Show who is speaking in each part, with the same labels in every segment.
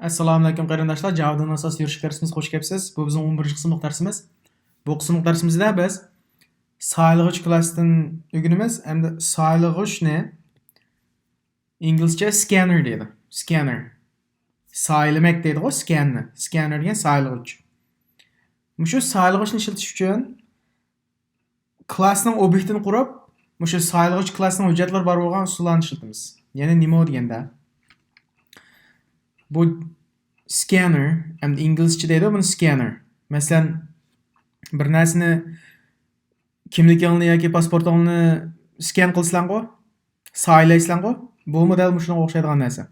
Speaker 1: Assalomu alaykum qarindoshlar. Javadan asosiy yurish darsimiz xush kelibsiz. Bu bizning 11 qismlik darsimiz. Bu qismlik darsimizda biz saylag'ich klassidan o'rganamiz. Hamda saylag'ichni inglizcha scanner deydi. Scanner. Saylamak deydi-ku, scanni. Scanner degan saylag'ich. Mushu saylag'ichni ishlatish uchun klassning obyektini qurib, mushu saylag'ich klassining hujjatlari bor bo'lgan usullarni ishlatamiz. Ya'ni nima deganda bu scanner, hem de İngilizce deydi bunu scanner. Mesela bir narsani kimligingni yoki pasportingni scan qilsang-ku, saylaysang-ku, bu model shunga o'xshaydigan narsa.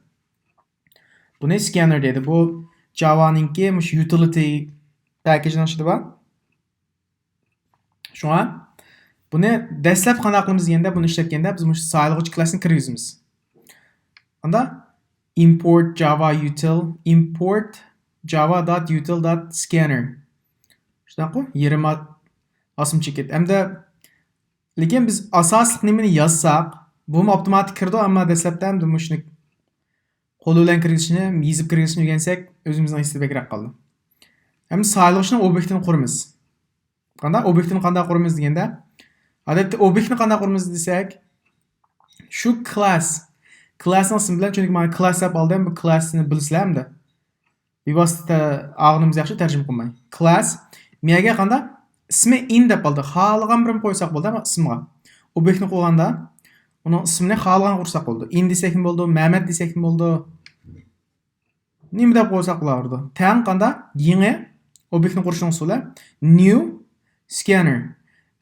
Speaker 1: Buni scanner deydi. Bu Java'ningki mush utility package'ning ichida bor. Shunga buni dastlab qanday qilamiz deganda, buni ishlatganda biz mush saylag'ich klassini kirgizamiz. Unda import java util import java.util.scanner shunaqa yerim asım cheket. Hamda lekin biz asosli nimani yozsak, bu avtomatik kirdi, ammo dastlabdan ham shuni qo'l bilan kirgizishni, yezib kirgizishni o'rgansak, o'zimizning istabekroq qoldi. Ham saylag'ichning obyektini quramiz. Qanday obyektini qanday quramiz deganda, odatda obyektni qanday quramiz desak, shu klassning ismi bilan, chunki men klass deb oldim, bu klassni bilsizlarmi? Bevosita og'zimiz yaxshi tarjima qilmay. Klass menga qanday ismi in deb oldi. Xohlagan birini qo'ysak bo'ldi, ammo ismga. Obyektni qo'yganda uning ismini xohlagan qursak bo'ldi. In desak ham bo'ldi, Mehmet desak ham bo'ldi. Nima deb qo'ysak bo'lardi. Tang qanday yangi obyektni qurishning usuli new scanner.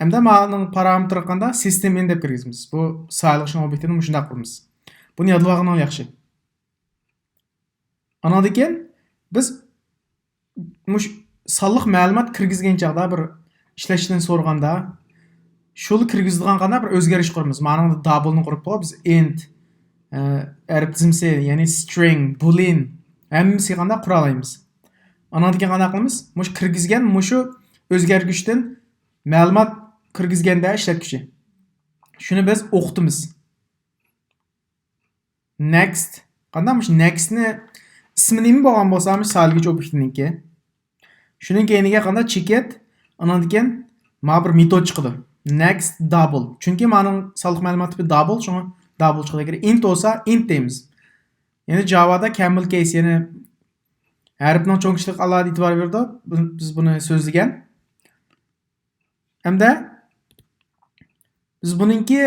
Speaker 1: Hamda ma'lum parametr qanday system in deb kirgizamiz. Bu saylag'ichning obyektini shunday quramiz. Buni yodlab olgan yaxshi. Andan keyin biz mush sonliq ma'lumot kirgizgan chaqda bir ishlashdan so'raganda shuni kirgizadigan qanday bir o'zgarish quramiz. Ma'noda double'ni qurib qo'yib biz int arithmetic, ya'ni string, boolean hammasiga qanday qura olamiz. Andan keyin qanday qilamiz? Mush kirgizgan mushu o'zgargichdan ma'lumot kirgizganda ishlatguchi. Shuni biz o'qitamiz. Next. Qandaymish nextni ismi nima bo'lgan bo'lsa, saylag'ich obyektiniki. Shuning keyiniga qanday cheket, andan keyin mana bir metod chiqdi. Next double. Chunki mening sonliq ma'lumot tipi double, shunga double chiqdi. Agar int bo'lsa, int deymiz. Ya'ni Java'da camel case, ya'ni harfning cho'nqishlik alohida e'tibor berdi. Biz buni so'zlagan. Hamda biz buningki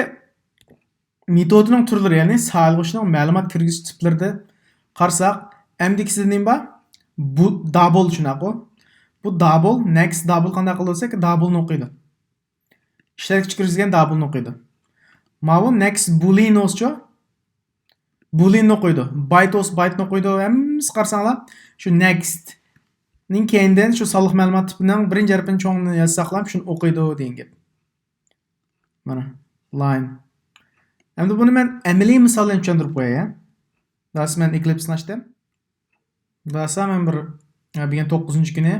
Speaker 1: metodining turlari, ya'ni saylag'ichning ma'lumot kirgizish tiplarida qarasak, MDX'da nima bor? Bu double shunaqa. Bu double, next double qanday qilsak, double ni o'qiydi. Ishlatgich kirgizgan double ni o'qiydi. Mana bu next boolean o'scha boolean ni o'qiydi. Byte ni o'qiydi. Hammasi qarasanglar, shu next ning keyindan shu sonliq ma'lumot tipining birinchi harfini cho'ngini yozsaqlar, shuni o'qiydi degan gap. Mana line. Endi buni men amaliy misol bilan tushuntirib qo'yay. Dastlab men Eclipse'ni ochdim. Dastlab men bir 9-kuni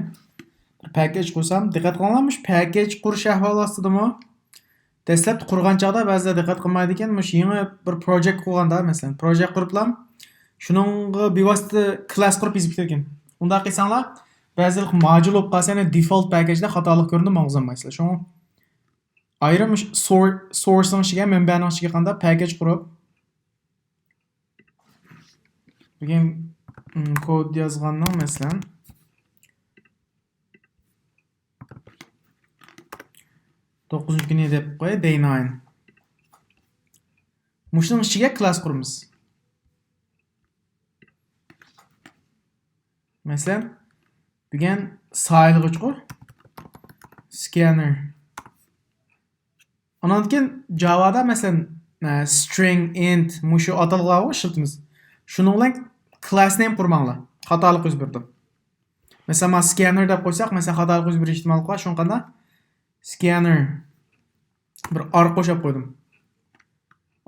Speaker 1: bir package qursam, diqqat qilganmish, package qurish ahvoli ostidami? Dastlab qurgan chaqda ba'zida diqqat qilmaydi ekan, mush yangi bir project qilganda, masalan, project quriblam, shuningga bevosita class qurib yozib ketarkan. Unda qilsanglar, ba'zida module bo'lib qolsa, default package da xatolik ko'rindi, ma'lumotmaysizlar. Shuni ayrim source'ning ichiga, manbaning ichiga qanday package qurib, bugun kod yozgandan masalan 9-kuni deb qo'y, day 9. Mushning ichiga class quramiz. Masalan, bugun saylag'ich qur, scanner. Ondan keyin Java'da masalan string, int, mushu atalg'ularni ishlatamiz. Shuning bilan classni ham qurmanglar. Xatolik yuz berdi. Masalan, scanner deb qo'ysak, masalan, xatolik yuz berish ehtimoli bor. Shunga qanday scanner bir arq qo'shib qo'ydim.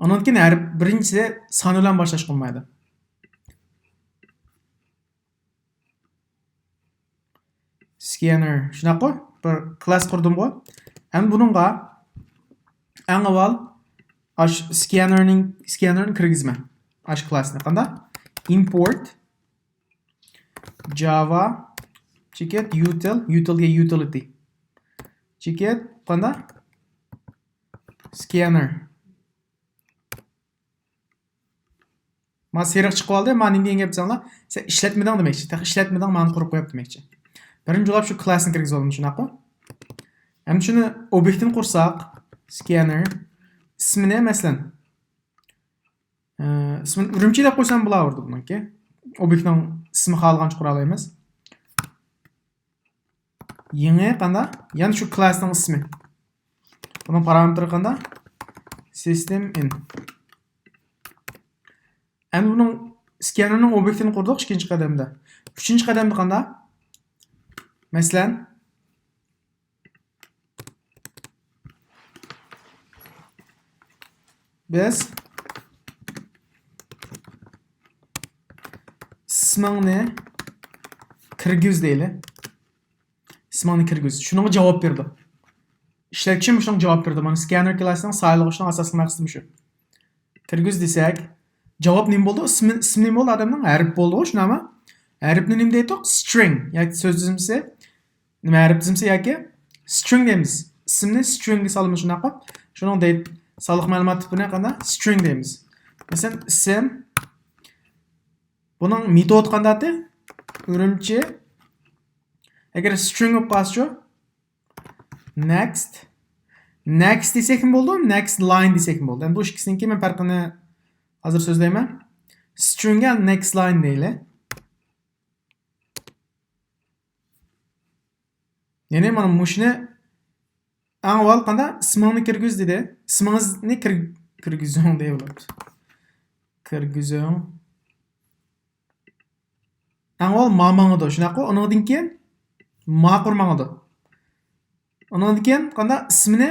Speaker 1: Ondan keyin har birinchisi son bilan boshlash qilmaydi. Scanner shunaqa bir class qurdim-ku. Ham buningga eng avval scannerning kirgizma. Ash classni qanday? Import Java cheket utilga utility cheket qanda scanner ma seriq chiqib oldi. Men endi gap desanglar, sen ishlatmading demakchi. Tax ishlatmading, men qurib qo'yib demakchi. Birinchi bo'lib shu klassni kirgizib oldim, shunaqa. Endi shuni obyektni qursak, scanner ismini masalan ismini Urumchi deb qo'ysam bo'lardi buniki. Obyektning ismi xalqancha qura olamiz. Yangi qanda? Ya'ni shu klassning ismi. Bunun parametri qanda? System in. Endi bunun scannerning obyektini qurdik ikkinchi qadamda. Uchinchi qadamda qanda? Masalan biz ismini kirgiz deyli. İsmini kirgiz. Şununla cevap berdi. İşletçim şunun cevap berdi. Mana scanner klassining sayılg'ishning asosiy maqsadi shu. Kirgiz desak, cevap nima bo'ldi? Ismi nima bo'ldi odamning? Harf bo'ldi, shunami? Harfni nima deydi? String. Yoki so'z dizimsi, nima harf dizimsi yoki string deymiz. Ismni stringga solamiz shunaqa. Shuning deydi soliq ma'lumot tipini qanday? String deymiz. Masalan, ism buning metod qanday? Urumchi. Agar string bo'lib qolsa, next desak ham bo'ldi, next line desak ham bo'ldi. Endi bu ikkisining men farqini hozir so'zlayman. Stringga next line deyli. Ya'ni mana mushni avval qanday ismini kirgiz dedi. Ismingizni kirgizing deb bo'ladi. Kirgizing. Avval ma'mangida shunaqa, undan keyin ma qurmangida. Undan keyin qanday ismini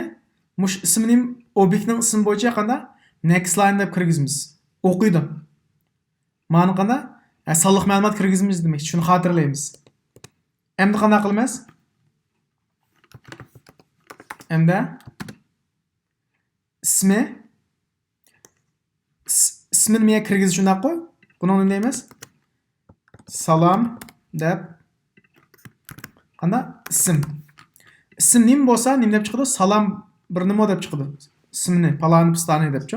Speaker 1: mush ismining obyektning ismi bo'yicha qanday next line deb kirgizamiz. O'qiydi. Ma'ni qanday? Soliq ma'lumot kirgizamiz demak. Shuni xotirlaymiz. Endi qanday qilamiz? Endi ismini nimaga kirgizish shunday qo'y. Buni nima deymiz? Salom deb qanday ism. Ism nima bo'lsa, nima deb chiqadi? Salom bir nima deb chiqadi. Ismini palani pistani debchi.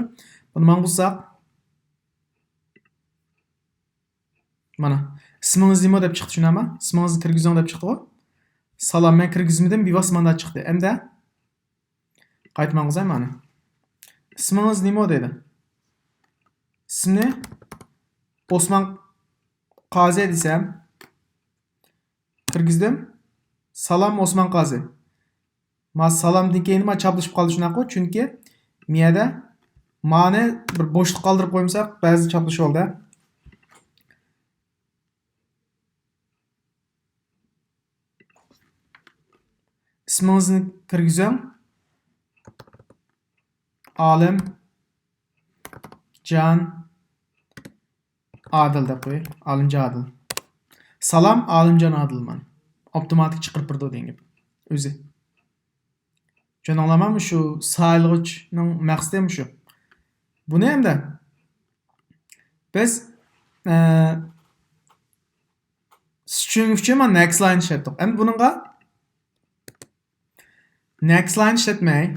Speaker 1: Buni men bulsak mana ismingiz nima deb chiqdi, shunami? Ismingizni kirgizing deb chiqdi. Salom men kirgizmadim, bevos manda chiqdi. Endi qaytmangiz mana. İsmingiz nima dedi? İsmini Osman Qazi desam, kirgizdim. Salom Osman Qazi. Ma salomdan keyin nima chaplashib qoldi shunaqa, chunki miyada ma'ni bir bo'shliq qoldirib qo'ymsak, ba'zi chaplish oldi. İsmingizni kirgizing. Alim Can Adil deb qo'y. Alimjon Adil. Salom Alimjon Adil mana. Avtomatik chiqirib turdi degan gap. O'zi. Tushunolmayman shu sayilg'ichning maqsadi ham shu. Buni hamda biz string uchun mana next line ishlatdik. Endi buningga next line ishlatmay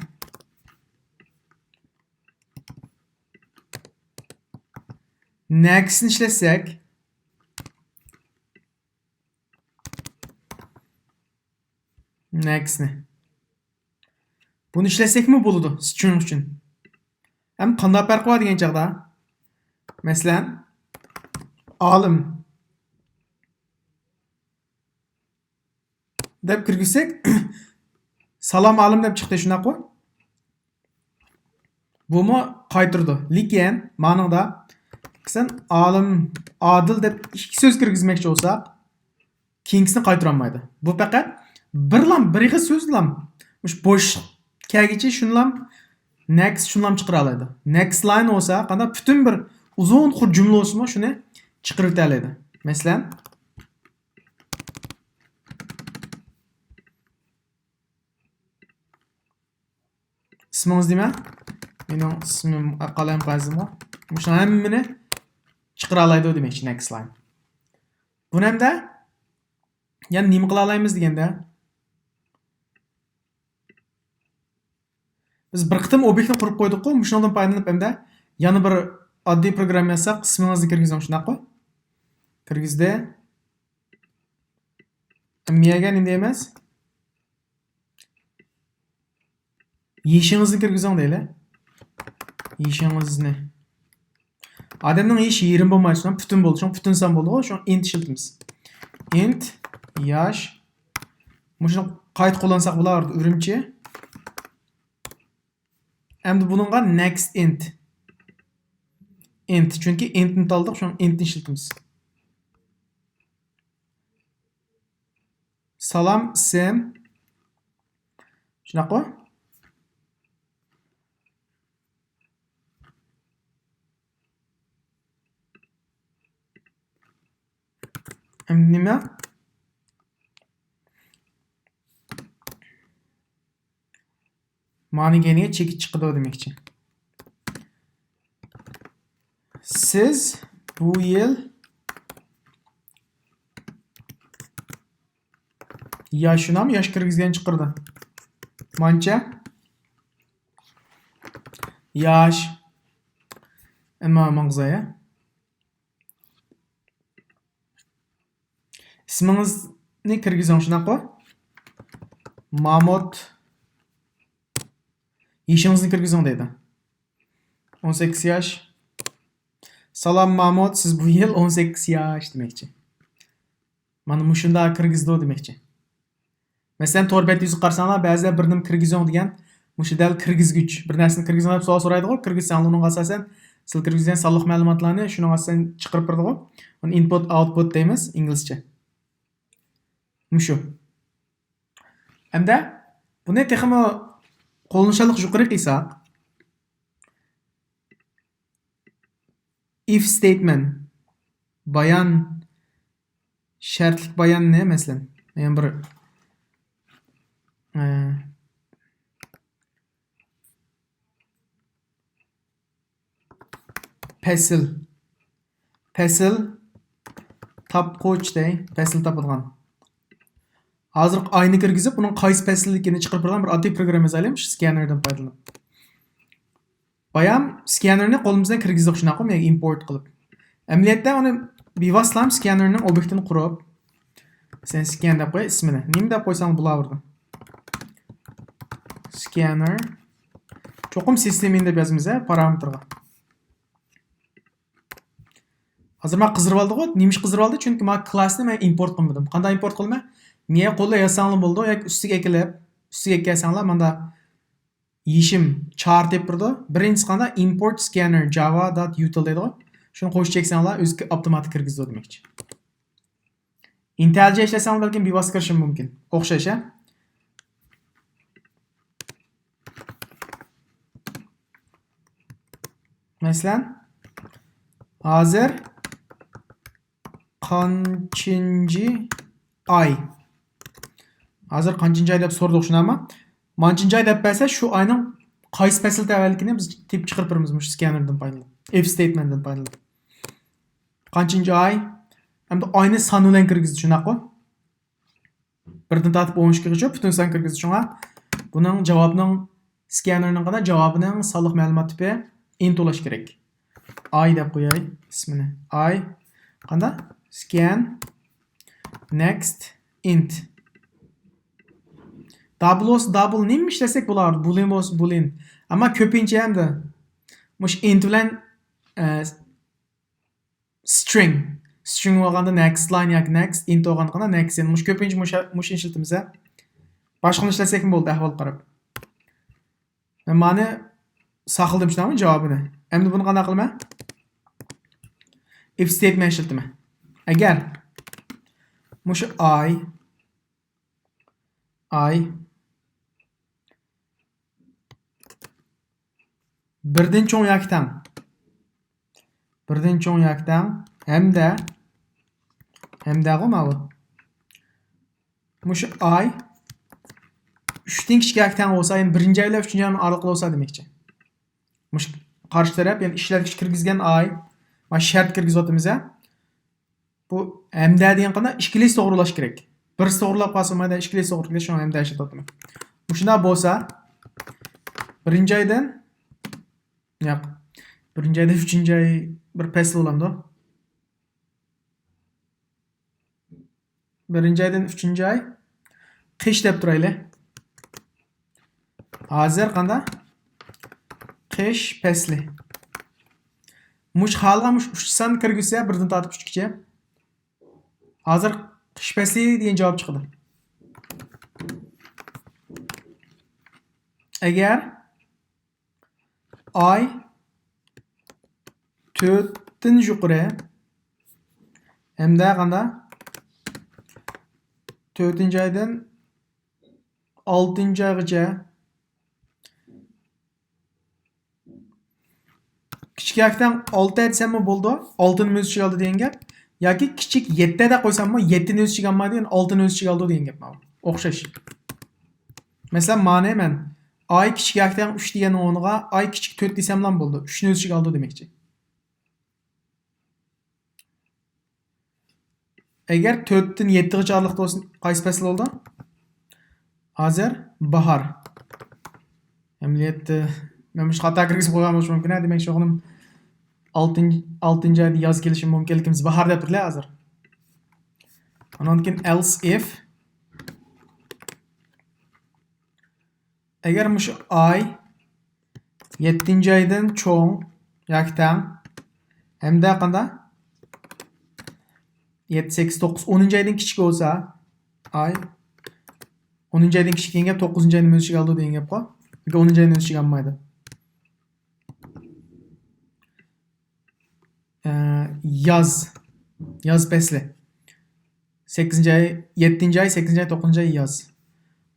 Speaker 1: next'ni işletsek next'ni bunu işletsek mi bo'ladi string uchun? Ham qanday farqi bor degan chaqda? Masalan, olim deb kirgizsak salom olim deb chiqdi shunaqa. Buni qaytirdi. Lekin ma'noda sen alim adil deb ikki so'z kirgizmoqchi bo'lsak, keyingisini qaytara olmaydi. Bu faqat bir xil so'z bilan mush bo'sh kelgicha shunlam next shunlam chiqara oladi. Next line bo'lsa, qanday butun bir uzun xud jumla bo'lsa, shuni chiqarib oladi. Masalan, ismingiz nima? Mening ismim qalam qazimmi? Mush hammani chiqara oladi demoqchi next line. Buni hamda Yani nima qila olamiz deganda biz bir qitim obyektni qurib qo'ydik-ku, shundan foydalanib hamda yana bir oddiy program yozsak, ismingizni kirgizing shunaqmi? Kirgizdi. Miyaga nima deymiz? Yeshingizni kirgizing deyli. Yeshingizni. Odamning yeshi yerim bo'lmaydi, shuni butun bo'ldi. Shuni butun son bo'ldi-ku, shuni int ishlatamiz. Int yosh. Shuni qayta qo'llansak bo'lardi, Urumchi. Endi buningga next int. Int, chunki intni oldik, shuni int ishlatamiz. Salom, ism. Shunaqa. Endi nima? Maniganiga chekit chiqdi demoqchi. Siz bu yil yoshunam yosh kirgizgan chiqirdi. Mancha yosh mang'zaya. İsmingizni kirgizing shunaqa. Mahmud. Yeshingizni kirgizing deydi. 18 yosh. Salom Mahmud, siz bu yil 18 yosh demoqchi. Mana mushunda kirgizdi demoqchi. Masalan, to'g'ri bet yuzi qarasanglar, ba'zida bir nim kirgizing degan, mushu dal kirgizgich. Bir narsani kirgizing deb savol so'raydi-ku, kirgizsang uning asosan siz kirgizgan sonliq ma'lumotlarni shuning asosan chiqarib beradi-ku. Uni input output deymiz inglizcha. Mushu. Hamda buni texmo qo'llanishalik yuqori qilsak, if statement bayon shartlik bayon ne masalan? Yani bir Pesil tapqochday, pesil topadigan. Hozir ayni kirgizib, uning qaysi pesilligini chiqarib bergan bir oddiy program yozaylik, scannerdan foydalanib. Bayam scannerni qo'limizdan kirgizdik shunaqa, men import qilib. Amaliyotda uni bevosita scannerning obyektini qurib, sen scan deb qo'y ismini. Nima deb qo'ysang bo'lardi? Scanner. Cho'qim sistemin deb yozamiz, parametrga. Hozir men qizdirib oldim-ku, nima qizdirib oldi? Chunki men klassni men import qilmadim. Qanday import qilma? Niye qo'lda yozsanglar bo'ldi, yoki ustiga eklab, ustiga eklsanglar menda yeshim char deb turdi. Birinchi qanda import scanner java.util deydi. Shuni qo'shib cheksanglar o'zi avtomatik kirgizdi demoqchi. IntelliJ ishlasanglar balkim bevosita kirishi mumkin. O'xshash-a? Masalan, hozir qanchinchi ay. Hozir qanchinchi ay deb so'rdik shunami? Qanchinchi ay deb bersa, shu oyning qaysi faslda avvalligini biz tip chiqarib beramiz shu scannerdan foydalanib. If statementdan foydalanib. Qanchinchi ay hamda oyni soni bilan kirgizdi shunaqa. Birdan tortib 13 gacha butun son kirgizdi shunga. Buning javobining scannerning qana javobining sonliq ma'lumot tipi int bo'lish kerak. Ay deb qo'yay ismini. Ay qanda scan next int. Double neymiş desek bulardı. Boolean olsun boolean. Ama köpince hem de muş int bilen string. String olganda next line yak next int olganda next. Yani muş köpince muş işletimize başka işletsek mi oldu ahval qarab. Ben mani saqladım şunamı cevabını. Hem de bunu qana qilma? If statement işletimi. Eğer muş ay birden cho'ng yakdan. Birden cho'ng yakdan hamda g'o mush ay 3 dan kichik yakdan bo'lsa, yani birinchi aylar 3-chi ayning oraliqida bo'lsa demakchi. Mush qarshi taraf, yani ishlatgich kirgizgan ay va shart kirgizyapmiz. Bu hamda degan qana ikkilis to'g'rilash kerak. Birisi to'g'rilab qolsa mayda ikkilasi to'g'ri kelsa shuni ham dashlatdim. Shunday bo'lsa, birinchi oydan yo'q. Birinchi oyda uchinchi oy bir fasl bo'lamdi. Birinchi oydan uchinchi oy qish deb turaylik. Hozir qanday? Qish fasli. Mush xalqa mush 3 san kirgizsa birdan tortib 3gacha. Hozir qish fasli degan javob chiqdi. Agar oy 4dan yuqori hamda qanday 4-oydan 6-oygacha kichik yakdan 6 desam bo'ldi, 6 ni o'z ichiga oldi degan gap. Yoki kichik 7 da qo'ysammi, 7 ni o'z ichiga olmadi, 6 ni o'z ichiga oldi degan gap. O'xshash. Masalan, ma'ni men ay kichik yakdan 3 degan o'rniga ay kichik 4 desam ham bo'ldi. 3 ni o'z ichiga oldi demoqchi. Agar 4 dan 7 gacha oraliqda bo'lsa, qaysi fasl bo'ldi? Hozir bahor. Amaliyotda men bu xato kirgizib qo'ygan bo'lishim mumkin, demak shu o'g'lim 6-oyda yoz kelishi mumkinligimiz bahor deb turlar hozir. Undan keyin else if agar mush oy 7-oydan cho'ng yakdan hamda qanday 7, 8, 9, 10-oydan kichik bo'lsa, ay 10-oydan kichik degan gap 9-oyni o'z ichiga oldi degan gap qo'y. Yoki 10-oyni o'z ichiga olmaydi. Yoz fasli. 8-oy, 7-oy, 8-oy, 9-oy yoz.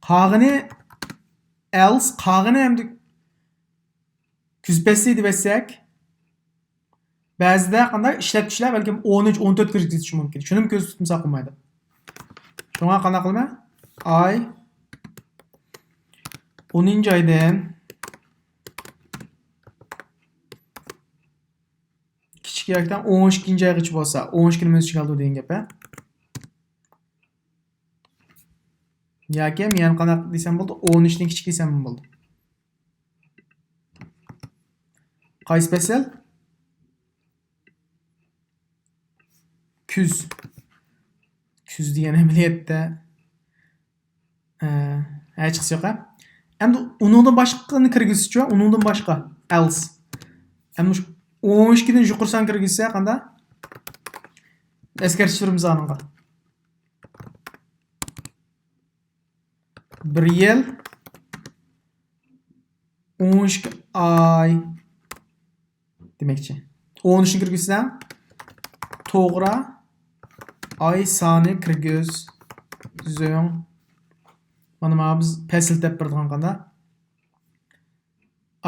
Speaker 1: Qog'ini else, qog'ini hamda kuz fasli deb aytsak, ba'zida qanday ishlatuvchilar balkim 13, 14 kiritishi mumkin. Shuni ko'z tutmasa qolmaydi. Shunga qanday qilma? Ay 10-oydan kichik yakdan 12-oygacha bo'lsa, 12 ni o'z ichiga oldi degan gap. Yoki men qanday desam bo'ldi? 13 dan kichik desam bo'ldi. Qaysi fasl? Kuz. Kuz degan amaliyotda hech qisi yo'q. Endi uningdan boshqani kirgizishchi, uningdan boshqa else. Endi 12 dan yuqorisan kirgizsa qanday? Eskartiramiz aniqqa. 1 yil 12 oy demakchi. 13 ni kirgizsam to'g'ri oy soni kirgizing. Mana biz fasl deb turgan qanda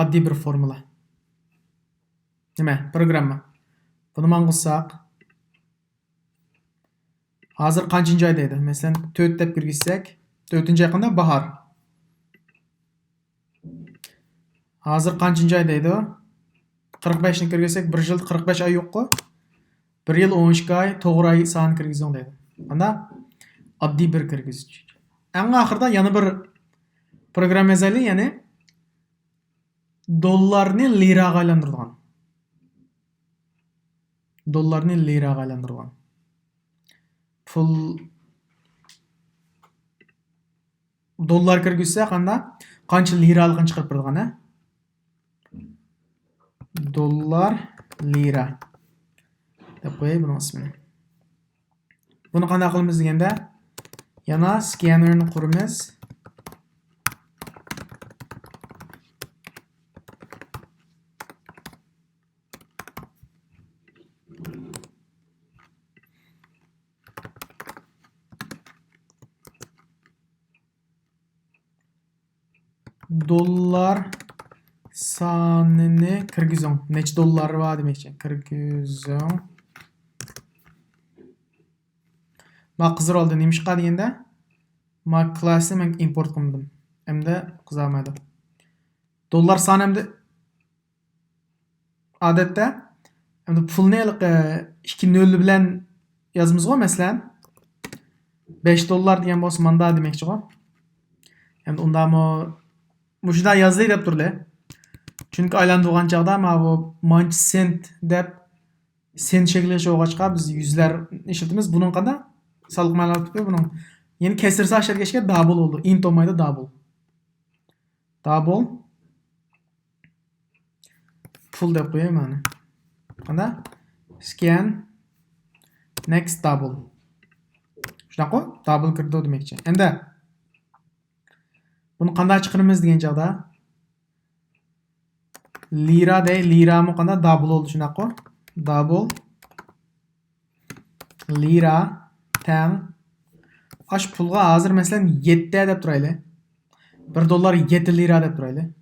Speaker 1: oddiy bir formula. Nima? Programma. Buni men qilsak hozir qanchinchi oyda edi? Masalan, 4 deb kirgizsak, 4-oy qanda bahor. Hozir qanchinchi oyda edi? 45 ni kirgizsak, 1 yil 45 oy yo'q-ku. 1 yil 12 oy, to'g'ri oy soni kirgizing deydi. Mana oddiy bir kirgizuvchi. Eng oxirida yana bir program yozaylik, ya'ni dollarni liraga aylantirgan. Dollarni liraga aylantirgan. Pul dollar kirgizsa qanda qancha liraligini chiqarib turgan, ha? Dollar lira deb qo'yay buni ismini. Buni qanday qilamiz deganda, yana scannerni quramiz. Dollar sonini kirgizing. Necha dollar bor demoqchi. Kirgizing. Ma qizir oldi nima chiqadi deganda, ma klassni men import qildim. Endi qizarmaydi. Dollar soni endi odatda endi pulni 2 nol bilan yozamiz-ku, masalan $5 degan bo'lsa manda demoqchi g'o. Endi undami mushunda yozdi deb turli. Chunki aylantirgan chaqda mana bu manch sent deb sent shekliga o'g'achqa biz yuzlar ishlatamiz. Buning qanda soliq ma'lumot buning. Yeni kesirsa aşağıya double oldu. Int olmaydı double. Double full deb qo'yayım yani. Qanda scan next double. Shunaqa double kirdi demoqchi. Endi buni qanday chiqaramiz degan chaqda lira de lira mı qanda double oldu shunaqa. Double lira teng aş pulga hazır mesela 7 deb turayli. $1 7 lira deb turayli.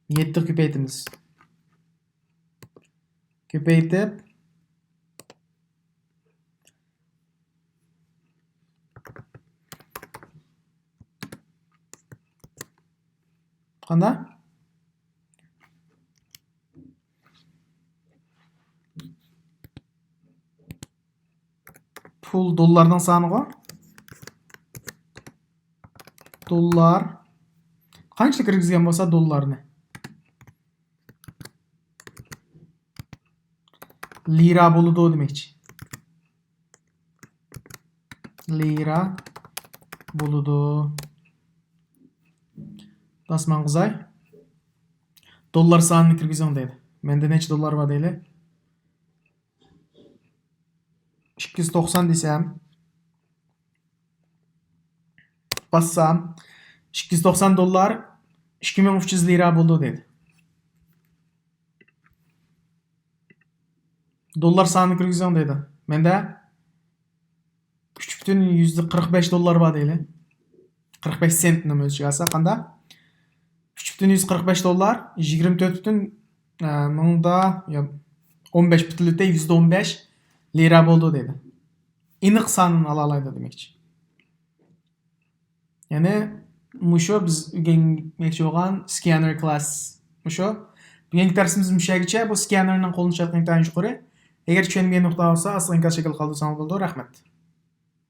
Speaker 1: 7 ko'paytimiz. Ko'paytib qanda pul dollardan saniga dollar qancha kirgizgan bo'lsa dollarni lira bo'ladi demoqchi. Lira bo'ladi. Basman qizay. Dollar sonini kirgizing deydi. Menda necha dollar bor deyli? 290 desam bassam $290 $2300 lira bo'ldi dedi. Dollar sonini kirgizing dedi. Menda $3.45 bor deyli. 45 sentni o'lchaga olsa qanda $3.145 24 mingda 15 %15 lira bo'ldi dedi. Aniq sonini ola oladi demoqchi. Yani musho biz o'rganmoqchi bo'lgan scanner class musho. Bugungi darsimiz mushagicha bu scannerning qo'llanishini tanishib ko'ring. Agar tushunmagan nuqta bo'lsa, asl shaklda qoldirsangiz bo'ldi. Rahmat.